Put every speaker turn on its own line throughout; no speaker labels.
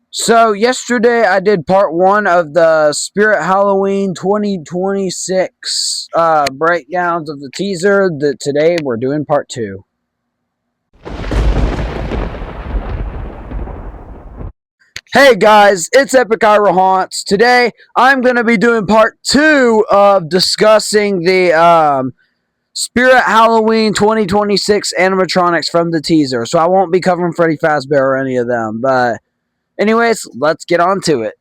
So yesterday I did part one of the Spirit Halloween 2026 breakdowns of the teaser. Today we're doing part two. Hey guys, it's Epic Ira Haunts. Today I'm going to be doing part two of discussing the Spirit Halloween 2026 animatronics from the teaser. So I won't be covering Freddy Fazbear or any of them. But anyways, let's get on to it.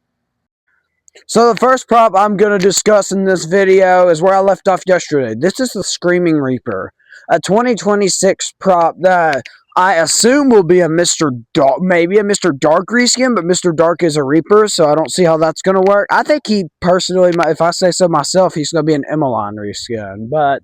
So the first prop I'm going to discuss in this video is where I left off yesterday. This is the Screaming Reaper, a 2026 prop that I assume will be a Mr. Dark, maybe a Mr. Dark reskin, but Mr. Dark is a Reaper, so I don't see how that's going to work. I think he personally, if I say so myself, he's going to be an Emmeline reskin, but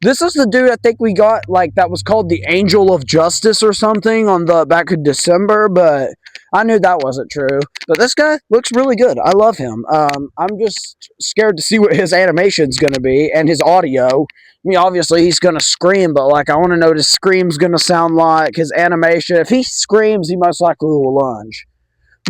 this is the dude I think we got, like, that was called the Angel of Justice or something on the back in December, but I knew that wasn't true. But this guy looks really good. I love him. I'm just scared to see what his animation's going to be and his audio. I mean, obviously he's going to scream, but like I want to know what his scream's going to sound like, his animation. If he screams, he most likely will lunge.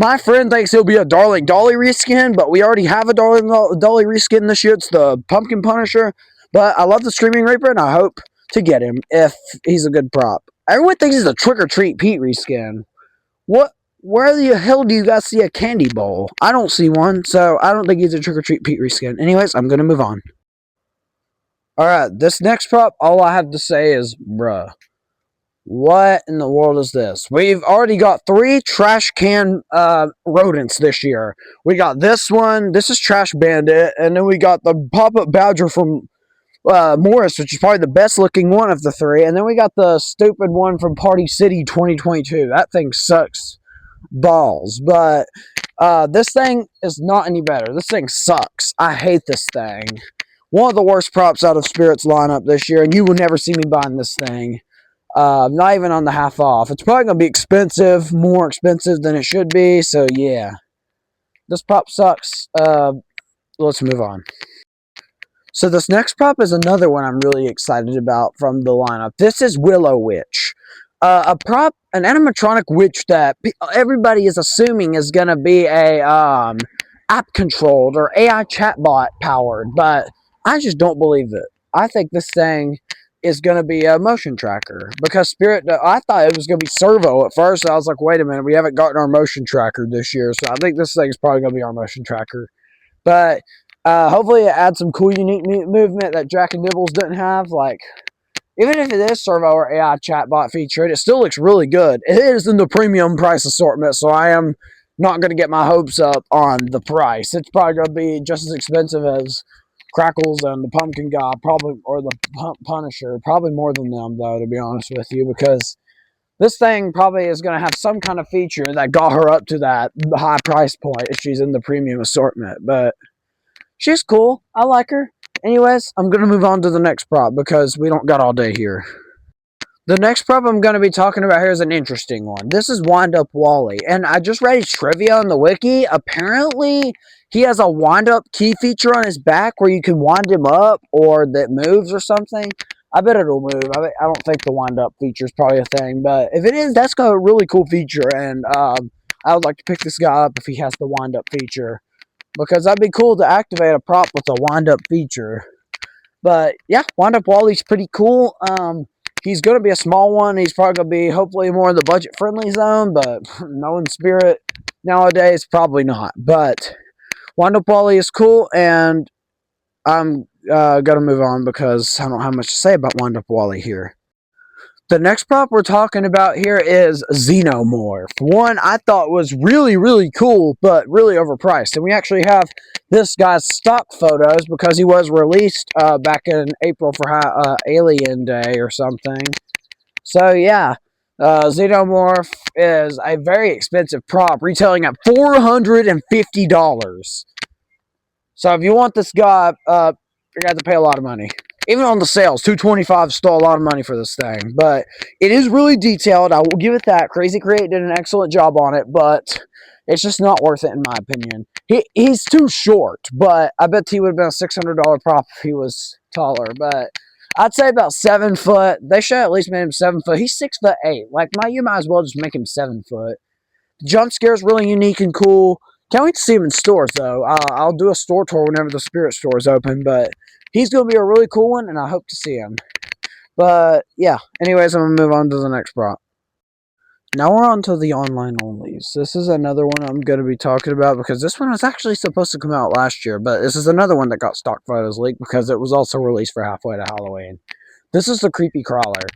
My friend thinks he'll be a Darling Dolly reskin, but we already have a Darling Dolly reskin this year. It's the Pumpkin Punisher. But I love the Screaming Reaper, and I hope to get him if he's a good prop. Everyone thinks he's a Trick or Treat Pete reskin. What? Where the hell do you guys see a candy bowl? I don't see one, so I don't think he's a Trick or Treat Pete reskin. Anyways, I'm gonna move on. Alright, this next prop, all I have to say is, bruh. What in the world is this? We've already got 3 trash can rodents this year. We got this one. This is Trash Bandit. And then we got the pop-up badger from Morris, which is probably the best looking one of the 3. And then we got the stupid one from Party City 2022. That thing sucks balls. But this thing is not any better. This thing sucks. I hate this thing. One of the worst props out of Spirit's lineup this year. And you will never see me buying this thing. Not even on the half off. It's probably going to be expensive, more expensive than it should be. So, yeah. This prop sucks. Let's move on. So, this next prop is another one I'm really excited about from the lineup. This is Willow Witch. A prop, an animatronic witch that everybody is assuming is going to be a app-controlled or AI chatbot powered. But I just don't believe it. I think this thing is going to be a motion tracker because Spirit, I thought it was going to be servo at first. I was like, wait a minute, we haven't gotten our motion tracker this year. So I think this thing is probably going to be our motion tracker. But hopefully it adds some cool, unique movement that Jack and Nibbles didn't have. Like, even if it is servo or AI chatbot featured, it still looks really good. It is in the premium price assortment, so I am not going to get my hopes up on the price. It's probably going to be just as expensive as Crackles and the Pumpkin Guy, probably, or the Punisher, probably more than them, though, to be honest with you, because this thing probably is going to have some kind of feature that got her up to that high price point if she's in the premium assortment. But she's cool. I like her. Anyways, I'm going to move on to the next prop because we don't got all day here. The next prop I'm going to be talking about here is an interesting one. This is Wind Up Wally, and I just read his trivia on the wiki. Apparently, he has a wind up key feature on his back where you can wind him up or that moves or something. I bet it'll move. I don't think the wind up feature is probably a thing, but if it is, that's got a really cool feature, and I would like to pick this guy up if he has the wind up feature because that'd be cool to activate a prop with a wind up feature. But yeah, Wind Up Wally's pretty cool. He's going to be a small one. He's probably going to be hopefully more in the budget-friendly zone, but knowing Spirit nowadays, probably not. But Wind Up Wally is cool, and I'm going to move on because I don't have much to say about Wind Up Wally here. The next prop we're talking about here is Xenomorph. One I thought was really, really cool, but really overpriced. And we actually have this guy's stock photos because he was released back in April for Alien Day or something. So, yeah, Xenomorph is a very expensive prop, retailing at $450. So, if you want this guy, you're going to have to pay a lot of money. Even on the sales, $225 stole a lot of money for this thing. But it is really detailed. I will give it that. Crazy Create did an excellent job on it, but it's just not worth it in my opinion. He's too short, but I bet he would have been a $600 prop if he was taller. But I'd say about 7 foot. They should at least make him 7 foot. He's 6'8". Like, you might as well just make him 7 foot. The jump scare is really unique and cool. Can't wait to see him in stores, though. I'll do a store tour whenever the Spirit store is open, but he's going to be a really cool one, and I hope to see him. But, yeah. Anyways, I'm going to move on to the next prop. Now we're on to the online onlys. This is another one I'm going to be talking about because this one was actually supposed to come out last year, but this is another one that got stock photos leaked because it was also released for halfway to Halloween. This is the Creepy Crawler,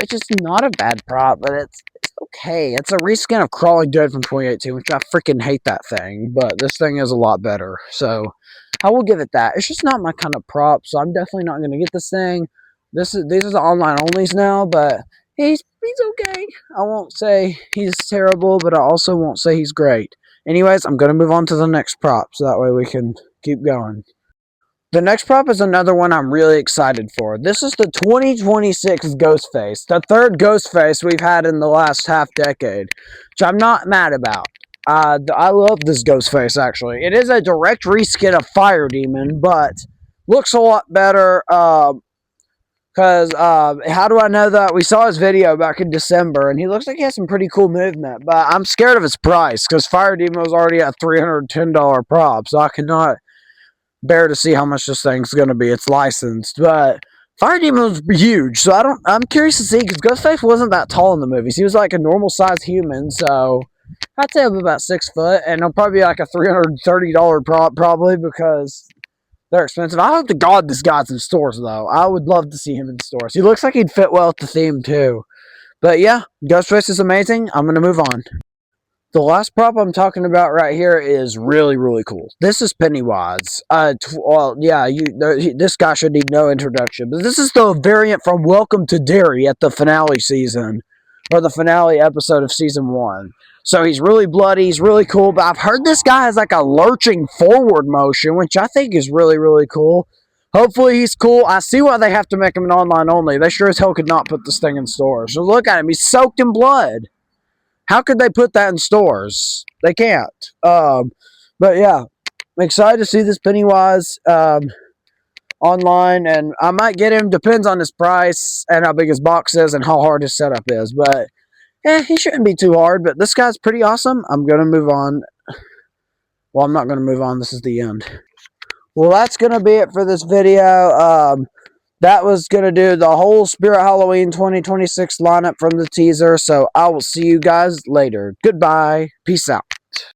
which is not a bad prop, but it's okay. It's a reskin of Crawling Dead from 2018, which I freaking hate that thing, but this thing is a lot better, so I will give it that. It's just not my kind of prop, so I'm definitely not going to get this thing. These are the online onlys now, but he's okay. I won't say he's terrible, but I also won't say he's great. Anyways, I'm going to move on to the next prop, so that way we can keep going. The next prop is another one I'm really excited for. This is the 2026 Ghostface, the third Ghostface we've had in the last half decade, which I'm not mad about. I love this Ghostface, actually. It is a direct reskin of Fire Demon, but looks a lot better. Because, how do I know that? We saw his video back in December, and he looks like he has some pretty cool movement, but I'm scared of his price, because Fire Demon was already a $310 prop, so I cannot bear to see how much this thing's going to be. It's licensed, but Fire Demon was huge, so I'm curious to see, because Ghostface wasn't that tall in the movies. He was like a normal-sized human, so I'd say I'm about 6 foot, and it'll probably be like a $330 prop, probably, because they're expensive. I hope to God this guy's in stores, though. I would love to see him in stores. He looks like he'd fit well with the theme, too. But yeah, Ghostface is amazing. I'm going to move on. The last prop I'm talking about right here is really, really cool. This is Pennywise. Well, yeah, this guy should need no introduction. But this is the variant from Welcome to Derry at the finale season, or the finale episode of season 1. So he's really bloody, he's really cool, but I've heard this guy has like a lurching forward motion, which I think is really, really cool. Hopefully he's cool. I see why they have to make him an online only. They sure as hell could not put this thing in stores. So look at him, he's soaked in blood. How could they put that in stores? They can't. But yeah, I'm excited to see this Pennywise online, and I might get him. Depends on his price and how big his box is and how hard his setup is. But he shouldn't be too hard. But this guy's pretty awesome. I'm gonna move on. Well, I'm not gonna move on. This is the end. Well, that's gonna be it for this video. That was going to do the whole Spirit Halloween 2026 lineup from the teaser. So I will see you guys later. Goodbye. Peace out.